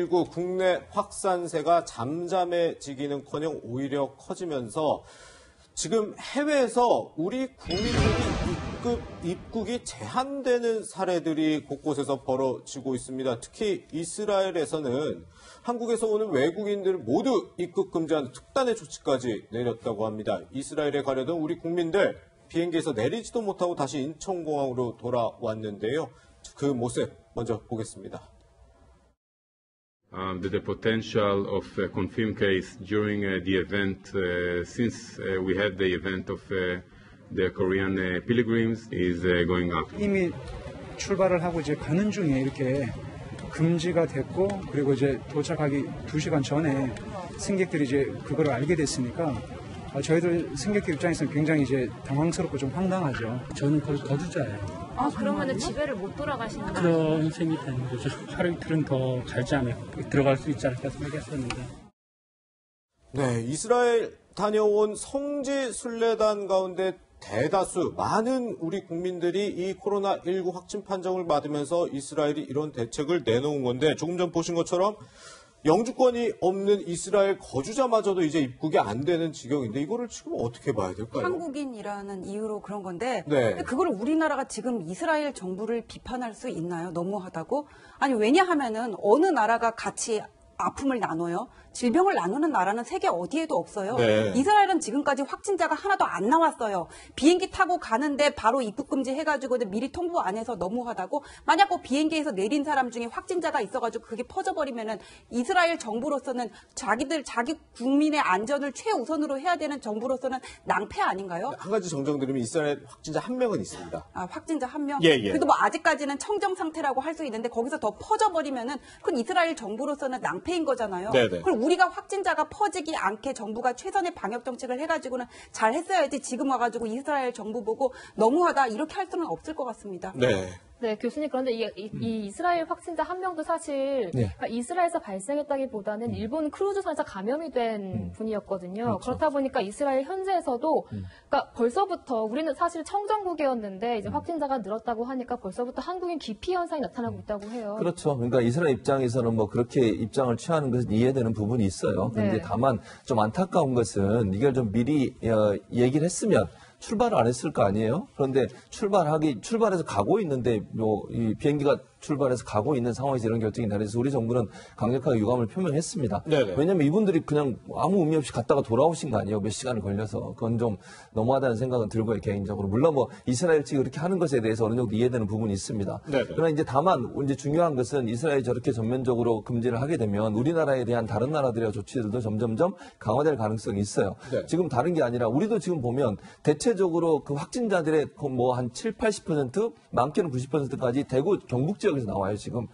코로나19 국내 확산세가 잠잠해지기는커녕 오히려 커지면서 지금 해외에서 우리 국민들이 입국이 제한되는 사례들이 곳곳에서 벌어지고 있습니다. 특히 이스라엘에서는 한국에서 오는 외국인들을 모두 입국 금지하는 특단의 조치까지 내렸다고 합니다. 이스라엘에 가려던 우리 국민들 비행기에서 내리지도 못하고 다시 인천공항으로 돌아왔는데요. 그 모습 먼저 보겠습니다. The potential of a confirmed case during the event, since we had the event of the Korean pilgrims, is going up. 이미 출발을 하고 이제 가는 중에 이렇게 금지가 됐고, 그리고 이제 도착하기 2시간 전에 승객들이 이제 그걸 알게 됐으니까 저희들 승객들 입장에서는 굉장히 이제 당황스럽고 좀 황당하죠. 저는 거주자예요. 그러면은 집에를 못 돌아가시는 거예요? 그런 셈이 되는 거죠. 하루 이틀은 더 갈지 않을까, 들어갈 수 있지 않을까 생각했었는데. 네, 이스라엘 다녀온 성지 순례단 가운데 대다수 많은 우리 국민들이 이 코로나19 확진 판정을 받으면서 이스라엘이 이런 대책을 내놓은 건데, 조금 전 보신 것처럼 영주권이 없는 이스라엘 거주자마저도 이제 입국이 안 되는 지경인데, 이거를 지금 어떻게 봐야 될까요? 한국인이라는 이유로 그런 건데, 네. 근데 그걸 우리나라가 지금 이스라엘 정부를 비판할 수 있나요? 너무하다고? 아니, 왜냐하면은 어느 나라가 같이 아픔을 나눠요? 질병을 나누는 나라는 세계 어디에도 없어요. 네. 이스라엘은 지금까지 확진자가 하나도 안 나왔어요. 비행기 타고 가는데 바로 입국 금지 해가지고 미리 통보 안 해서 너무하다고. 만약 그 비행기에서 내린 사람 중에 확진자가 있어가지고 그게 퍼져버리면은 이스라엘 정부로서는 자기 국민의 안전을 최우선으로 해야 되는 정부로서는 낭패 아닌가요? 한 가지 정정드리면 이스라엘 확진자 1명은 있습니다. 확진자 1명? 예. 그래도 뭐 아직까지는 청정 상태라고 할 수 있는데 거기서 더 퍼져버리면은 그건 이스라엘 정부로서는 낭패인 거잖아요. 네네. 그럼 우리가 확진자가 퍼지기 않게 정부가 최선의 방역 정책을 해가지고는 잘 했어야지, 지금 와가지고 이스라엘 정부 보고 너무하다 이렇게 할 수는 없을 것 같습니다. 네, 교수님, 그런데 이 이스라엘 확진자 한 명도 사실 그러니까 이스라엘에서 발생했다기보다는 일본 크루즈선에서 감염이 된 분이었거든요. 그렇죠. 그렇다 보니까 이스라엘 현지에서도 그러니까 벌써부터 우리는 사실 청정국이었는데 이제 확진자가 늘었다고 하니까 벌써부터 한국인 기피 현상이 나타나고 있다고 해요. 그렇죠. 그러니까 이스라엘 입장에서는 뭐 그렇게 입장을 취하는 것은 이해되는 부분이 있어요. 그런데 네. 다만 좀 안타까운 것은 이걸 좀 미리 얘기를 했으면 출발을 안 했을 거 아니에요? 그런데 출발해서 가고 있는데, 이 비행기가 출발해서 가고 있는 상황에서 이런 결정이 나려서 우리 정부는 강력하게 유감을 표명했습니다. 네네. 왜냐하면 이분들이 그냥 아무 의미 없이 갔다가 돌아오신 거 아니에요? 몇 시간을 걸려서. 그건 좀 너무하다는 생각은 들고요, 개인적으로. 물론 뭐 이스라엘 측이 그렇게 하는 것에 대해서 어느 정도 이해되는 부분이 있습니다. 네네. 그러나 이제 다만 이제 중요한 것은 이스라엘이 저렇게 전면적으로 금지를 하게 되면 우리나라에 대한 다른 나라들의 조치들도 점점점 강화될 가능성이 있어요. 네. 지금 다른 게 아니라 우리도 지금 보면 대체적으로 그 확진자들의 뭐 한 7, 80%, 많게는 90%까지 대구 경북 지역에서 나와요, 지금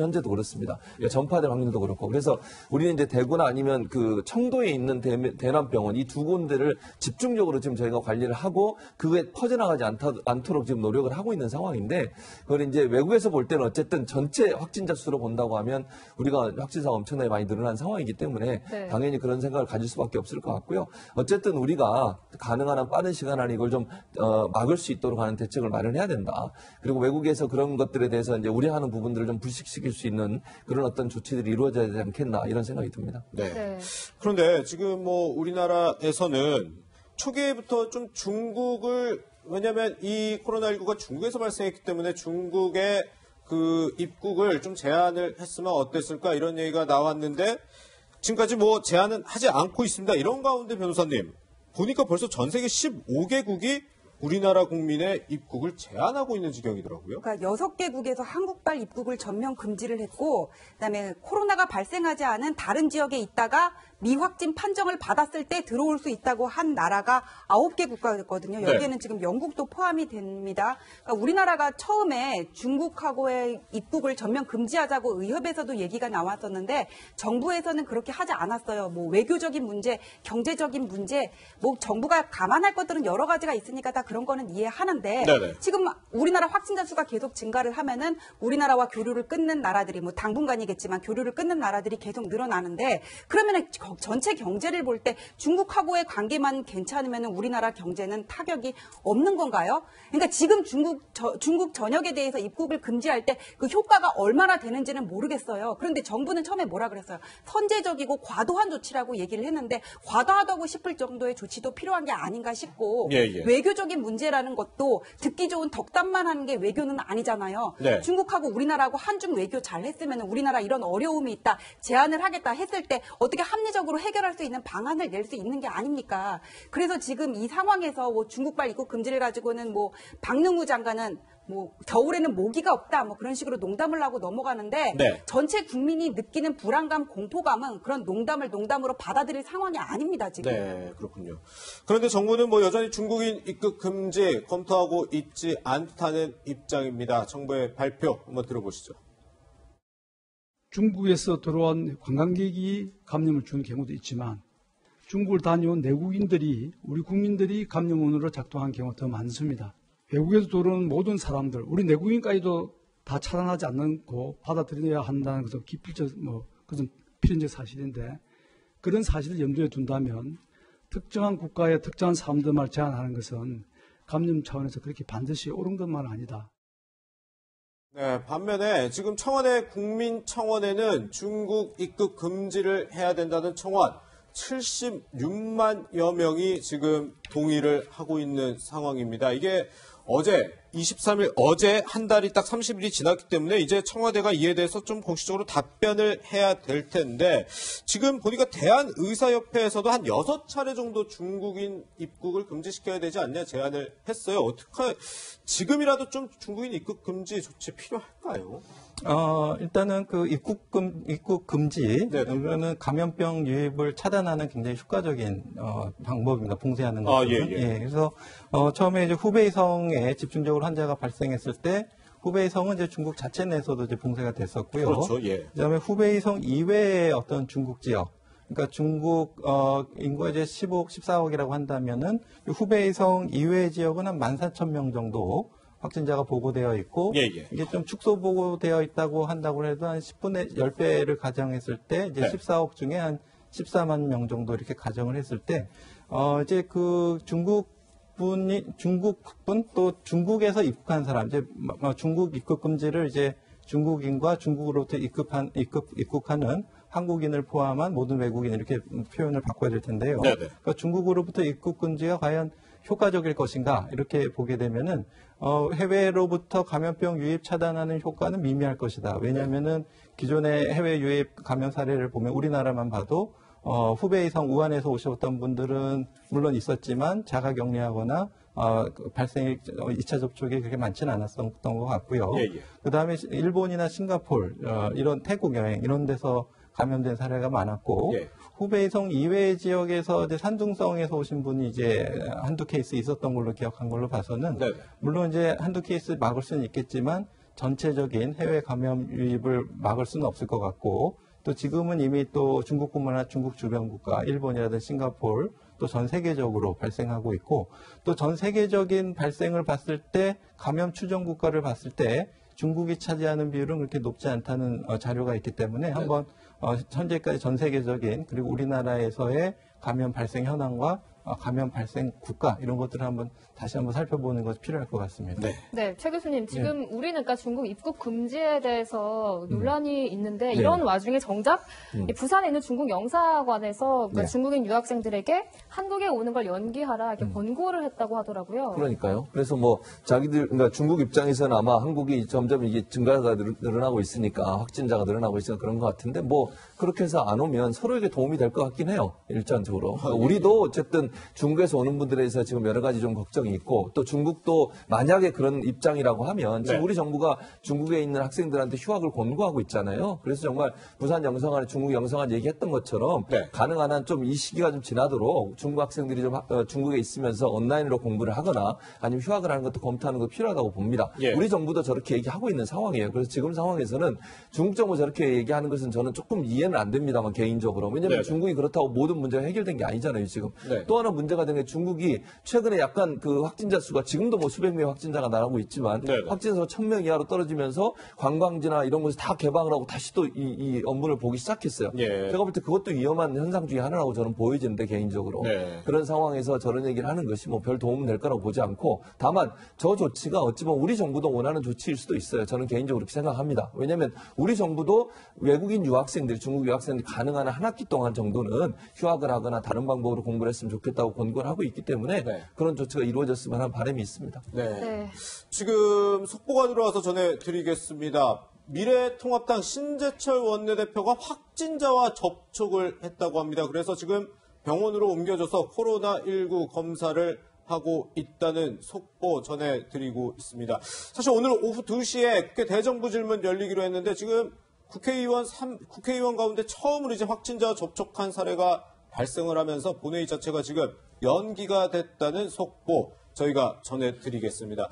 현재도 그렇습니다. 전파될 확률도 그렇고. 그래서 우리는 이제 대구나 아니면 그 청도에 있는 대남병원 이 두 군데를 집중적으로 지금 저희가 관리를 하고 그게 퍼져나가지 않도록 지금 노력을 하고 있는 상황인데, 그걸 이제 외국에서 볼 때는 어쨌든 전체 확진자 수로 본다고 하면 우리가 확진자가 엄청나게 많이 늘어난 상황이기 때문에 네. 당연히 그런 생각을 가질 수밖에 없을 것 같고요. 어쨌든 우리가 가능한 한 빠른 시간 안에 이걸 좀 막을 수 있도록 하는 대책을 마련해야 된다. 그리고 외국에서 그런 것들에 대해서 이제 우려하는 부분들을 좀 불식시킬 수 있는 그런 어떤 조치들이 이루어져야 되지 않겠나, 이런 생각이 듭니다. 네. 그런데 지금 뭐 우리나라에서는 초기부터 좀 중국을, 왜냐하면 이 코로나19가 중국에서 발생했기 때문에 중국의 그 입국을 좀 제한을 했으면 어땠을까, 이런 얘기가 나왔는데 지금까지 뭐 제한은 하지 않고 있습니다. 이런 가운데 변호사님, 보니까 벌써 전 세계 15개국이 우리나라 국민의 입국을 제한하고 있는 지경이더라고요. 그러니까 6개국에서 한국발 입국을 전면 금지를 했고, 그다음에 코로나가 발생하지 않은 다른 지역에 있다가 미확진 판정을 받았을 때 들어올 수 있다고 한 나라가 9개 국가였거든요. 여기에는 지금 영국도 포함이 됩니다. 그러니까 우리나라가 처음에 중국하고의 입국을 전면 금지하자고 의협에서도 얘기가 나왔었는데 정부에서는 그렇게 하지 않았어요. 뭐 외교적인 문제, 경제적인 문제, 뭐 정부가 감안할 것들은 여러 가지가 있으니까 다 그런 거는 이해하는데 네네. 지금 우리나라 확진자 수가 계속 증가를 하면은 우리나라와 교류를 끊는 나라들이 뭐 당분간이겠지만 교류를 끊는 나라들이 계속 늘어나는데 그러면은 전체 경제를 볼 때 중국하고의 관계만 괜찮으면은 우리나라 경제는 타격이 없는 건가요? 그러니까 지금 중국 전역에 대해서 입국을 금지할 때 그 효과가 얼마나 되는지는 모르겠어요. 그런데 정부는 처음에 뭐라 그랬어요? 선제적이고 과도한 조치라고 얘기를 했는데 과도하다고 싶을 정도의 조치도 필요한 게 아닌가 싶고 외교적인 문제라는 것도 듣기 좋은 덕담만 하는 게 외교는 아니잖아요. 네. 중국하고 우리나라하고 한중 외교 잘 했으면 우리나라 이런 어려움이 있다, 제안을 하겠다 했을 때 어떻게 합리적으로 해결할 수 있는 방안을 낼 수 있는 게 아닙니까? 그래서 지금 이 상황에서 뭐 중국발 입국 금지를 가지고는 뭐 박능우 장관은 뭐 겨울에는 모기가 없다 뭐 그런 식으로 농담을 하고 넘어가는데 네. 전체 국민이 느끼는 불안감, 공포감은 그런 농담을 농담으로 받아들일 상황이 아닙니다 지금. 네, 그렇군요. 그런데 정부는 뭐 여전히 중국인 입국 금지 검토하고 있지 않다는 입장입니다. 정부의 발표 한번 들어보시죠. 중국에서 들어온 관광객이 감염을 준 경우도 있지만 중국을 다녀온 내국인들이 우리 국민들이 감염원으로 작동한 경우가 더 많습니다. 외국에서 들어오는 모든 사람들, 우리 내국인까지도 다 차단하지 않고 받아들여야 한다는 것은 기필적, 그것은 필연적 사실인데 그런 사실을 염두에 둔다면 특정한 국가의 특정한 사람들만 제한하는 것은 감염 차원에서 그렇게 반드시 옳은 것만 아니다. 네, 반면에 지금 청와대 국민청원에는 중국 입국 금지를 해야 된다는 청원 76만여 명이 지금 동의를 하고 있는 상황입니다. 이게 어제 23일 어제 한 달이 딱 30일이 지났기 때문에 이제 청와대가 이에 대해서 좀 공식적으로 답변을 해야 될 텐데 지금 보니까 대한의사협회에서도 한 6차례 정도 중국인 입국을 금지시켜야 되지 않냐 제안을 했어요. 어떻게 지금이라도 좀 중국인 입국 금지 조치 필요할까요? 일단은 그 입국 금지, 그러면 감염병 유입을 차단하는 굉장히 효과적인 방법입니다. 봉쇄하는 거. 그래서 처음에 이제 후베이성에 집중적으로 환자가 발생했을 때 후베이성은 이제 중국 자체 내에서도 이제 봉쇄가 됐었고요. 그렇죠. 예. 그다음에 후베이성 이외의 어떤 중국 지역, 그러니까 중국 인구가 이제 14억이라고 한다면은 후베이성 이외의 지역은 한 14,000명 정도. 확진자가 보고되어 있고 이게 좀 축소 보고되어 있다고 한다고 해도 한 10분의 10배를 가정했을 때 이제 14억 중에 한 14만 명 정도 이렇게 가정을 했을 때 이제 그 중국분 또 중국에서 입국한 사람 이제 중국 입국 금지를 이제 중국인과 중국으로부터 입국하는 한국인을 포함한 모든 외국인 이렇게 표현을 바꿔야 될 텐데요. 그러니까 중국으로부터 입국 금지가 과연 효과적일 것인가 이렇게 보게 되면은 해외로부터 감염병 유입 차단하는 효과는 미미할 것이다. 왜냐하면은 기존의 해외 유입 감염 사례를 보면 우리나라만 봐도 후베이성 우한에서 오셨던 분들은 물론 있었지만 자가 격리하거나 발생이 2차 접촉이 그렇게 많지는 않았던 것 같고요. 그다음에 일본이나 싱가포르 이런 태국 여행 이런 데서 감염된 사례가 많았고 후베이성 이외의 지역에서 이제 산둥성에서 오신 분이 이제 한두 케이스 있었던 걸로 기억한 걸로 봐서는 물론 이제 한두 케이스 막을 수는 있겠지만 전체적인 해외 감염 유입을 막을 수는 없을 것 같고 또 지금은 이미 또 중국뿐만 아니라 중국 주변 국가 일본이라든지 싱가포르 또 전 세계적으로 발생하고 있고 또 전 세계적인 발생을 봤을 때 감염 추정 국가를 봤을 때 중국이 차지하는 비율은 그렇게 높지 않다는 자료가 있기 때문에 한번 현재까지 전 세계적인 그리고 우리나라에서의 감염 발생 현황과 감염 발생 국가 이런 것들을 다시 한번 살펴보는 것이 필요할 것 같습니다. 네, 최 교수님 지금 우리는 그러니까 중국 입국 금지에 대해서 논란이 있는데 이런 와중에 정작 이 부산에 있는 중국 영사관에서 그러니까 중국인 유학생들에게 한국에 오는 걸 연기하라 이렇게 권고를 했다고 하더라고요. 그러니까요. 그래서 뭐 그러니까 중국 입장에서는 아마 한국이 점점 이게 증가가 늘어나고 있으니까 확진자가 늘어나고 있으니까 그런 것 같은데 뭐 그렇게 해서 안 오면 서로에게 도움이 될 것 같긴 해요. 일차적으로. 우리도 어쨌든 중국에서 오는 분들에 대해서 지금 여러 가지 좀 걱정이 있고 또 중국도 만약에 그런 입장이라고 하면 지금 우리 정부가 중국에 있는 학생들한테 휴학을 권고하고 있잖아요. 그래서 정말 부산 영성한 중국 영성한 얘기했던 것처럼 가능한 한 좀 이 시기가 좀 지나도록 중국 학생들이 좀 중국에 있으면서 온라인으로 공부를 하거나 아니면 휴학을 하는 것도 검토하는 것도 필요하다고 봅니다. 우리 정부도 저렇게 얘기하고 있는 상황이에요. 그래서 지금 상황에서는 중국 정부 저렇게 얘기하는 것은 저는 조금 이해는 안 됩니다만 개인적으로. 왜냐하면 중국이 그렇다고 모든 문제가 해결된 게 아니잖아요. 지금. 또 하나 하나 문제가 된 게 중국이 최근에 약간 그 확진자 수가 지금도 뭐 수백 명의 확진자가 나가고 있지만 확진자 1,000명 이하로 떨어지면서 관광지나 이런 곳에 다 개방을 하고 다시 또 이 업무를 보기 시작했어요. 제가 볼 때 그것도 위험한 현상 중에 하나라고 저는 보여지는데 개인적으로 그런 상황에서 저런 얘기를 하는 것이 뭐 별 도움은 될 거라고 보지 않고 다만 저 조치가 어찌 보면 우리 정부도 원하는 조치일 수도 있어요. 저는 개인적으로 그렇게 생각합니다. 왜냐하면 우리 정부도 외국인 유학생들이 중국 유학생들이 가능한 한 학기 동안 정도는 휴학을 하거나 다른 방법으로 공부를 했으면 좋겠다고 권고를 하고 있기 때문에 그런 조치가 이루어졌으면 하는 바람이 있습니다. 지금 속보가 들어와서 전해드리겠습니다. 미래통합당 신재철 원내대표가 확진자와 접촉을 했다고 합니다. 그래서 지금 병원으로 옮겨져서 코로나19 검사를 하고 있다는 속보 전해드리고 있습니다. 사실 오늘 오후 2시에 국회 대정부 질문 열리기로 했는데 지금 국회의원 가운데 처음으로 이제 확진자와 접촉한 사례가 발생을 하면서 본회의 자체가 지금 연기가 됐다는 속보 저희가 전해드리겠습니다.